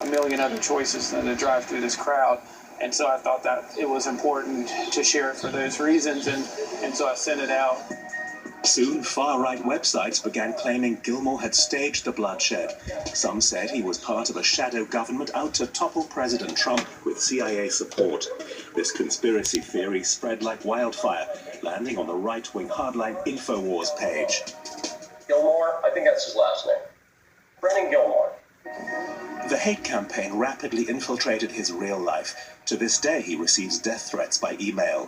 a million other choices than to drive through this crowd. And so I thought that it was important to share it for those reasons, and so I sent it out. Soon, far-right websites began claiming Gilmore had staged the bloodshed. Some said he was part of a shadow government out to topple President Trump with CIA support. This conspiracy theory spread like wildfire, landing on the right-wing hardline InfoWars page. Gilmore, I think that's his last name. Brennan Gilmore. The hate campaign rapidly infiltrated his real life. To this day, he receives death threats by email.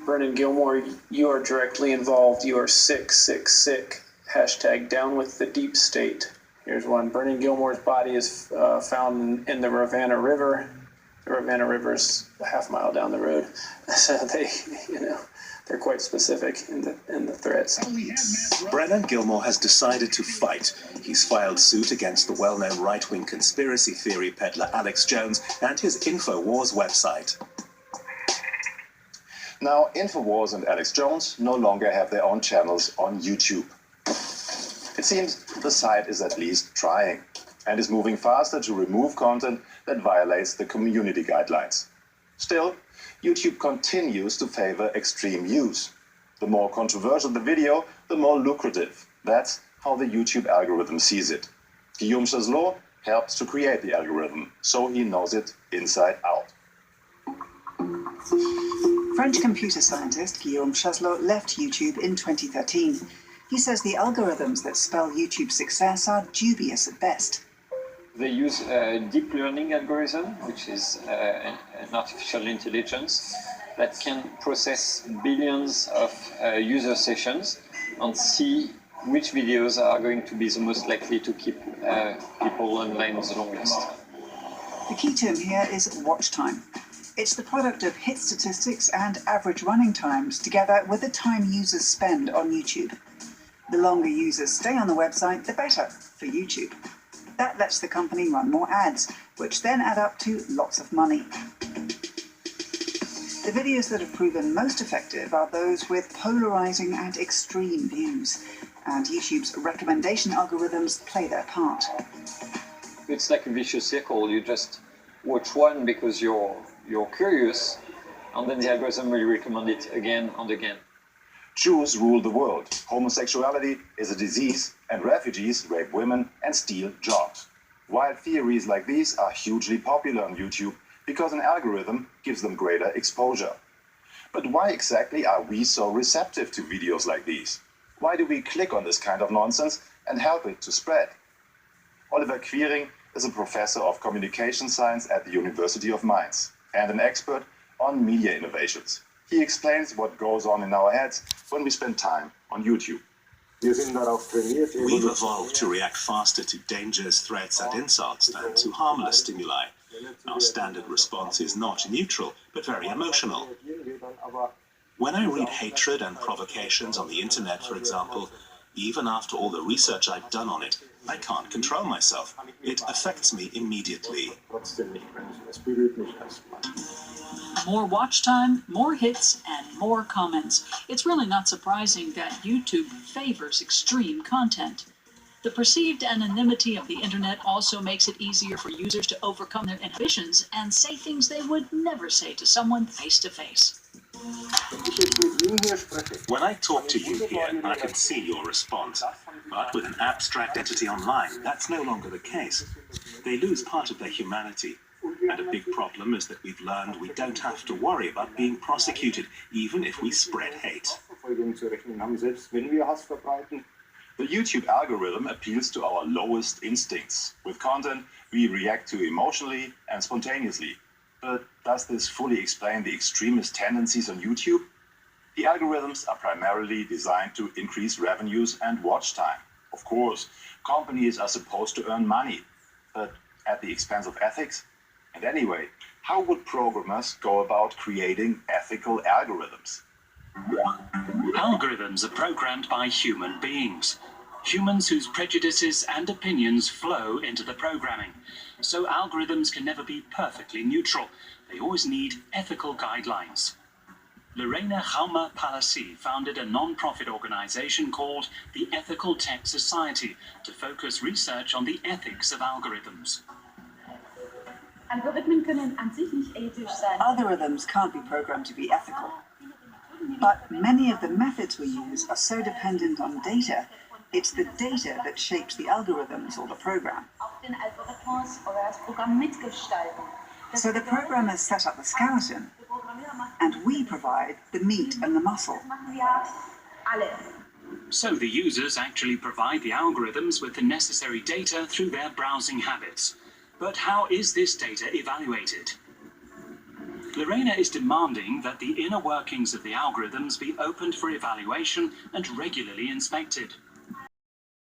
Brennan Gilmore, you are directly involved. You are sick, sick, sick. Hashtag down with the deep state. Here's one. Brennan Gilmore's body is found in the Ravenna River. The Ravenna River's a half-mile down the road. So they're quite specific in the threats. Brennan Gilmore has decided to fight. He's filed suit against the well-known right-wing conspiracy theory peddler Alex Jones and his InfoWars website. Now, InfoWars and Alex Jones no longer have their own channels on YouTube. It seems the site is at least trying, and is moving faster to remove content that violates the community guidelines. Still, YouTube continues to favor extreme use. The more controversial the video, the more lucrative. That's how the YouTube algorithm sees it. Guillaume Chaslot helps to create the algorithm, so he knows it inside out. French computer scientist Guillaume Chaslot left YouTube in 2013. He says the algorithms that spell YouTube's success are dubious at best. They use a deep learning algorithm, which is an artificial intelligence that can process billions of user sessions and see which videos are going to be the most likely to keep people online the longest. The key term here is watch time. It's the product of hit statistics and average running times together with the time users spend on YouTube. The longer users stay on the website, the better for YouTube. That lets the company run more ads, which then add up to lots of money. The videos that have proven most effective are those with polarizing and extreme views, and YouTube's recommendation algorithms play their part. It's like a vicious circle. You just watch one because you're curious, and then the algorithm will recommend it again and again. Jews rule the world, homosexuality is a disease, and refugees rape women and steal jobs. Wild theories like these are hugely popular on YouTube because an algorithm gives them greater exposure. But why exactly are we so receptive to videos like these? Why do we click on this kind of nonsense and help it to spread? Oliver Quiring is a professor of communication science at the University of Mainz and an expert on media innovations. He explains what goes on in our heads when we spend time on YouTube. We've evolved to react faster to dangers, threats and insults than to harmless stimuli. Our standard response is not neutral, but very emotional. When I read hatred and provocations on the internet, for example, even after all the research I've done on it, I can't control myself. It affects me immediately. More watch time, more hits, and more comments. It's really not surprising that YouTube favors extreme content. The perceived anonymity of the internet also makes it easier for users to overcome their inhibitions and say things they would never say to someone face to face. When I talk to you here, I can see your response. But with an abstract entity online, that's no longer the case. They lose part of their humanity. And a big problem is that we've learned we don't have to worry about being prosecuted, even if we spread hate. The YouTube algorithm appeals to our lowest instincts. With content we react to emotionally and spontaneously. But does this fully explain the extremist tendencies on YouTube? The algorithms are primarily designed to increase revenues and watch time. Of course, companies are supposed to earn money, but at the expense of ethics? And anyway, how would programmers go about creating ethical algorithms? Algorithms are programmed by human beings. Humans whose prejudices and opinions flow into the programming. So algorithms can never be perfectly neutral. They always need ethical guidelines. Lorena Jaume-Palacé founded a non-profit organization called the Ethical Tech Society to focus research on the ethics of algorithms. Algorithmen können an sich nicht ethisch sein. Algorithms can't be programmed to be ethical. But many of the methods we use are so dependent on data, it's the data that shapes the algorithms or the program. Auch den Algorithmus oder das Programm mitgestalten. So the programmers set up the skeleton, and we provide the meat and the muscle. Das machen wir alle. So the users actually provide the algorithms with the necessary data through their browsing habits. But how is this data evaluated? Lorena is demanding that the inner workings of the algorithms be opened for evaluation and regularly inspected.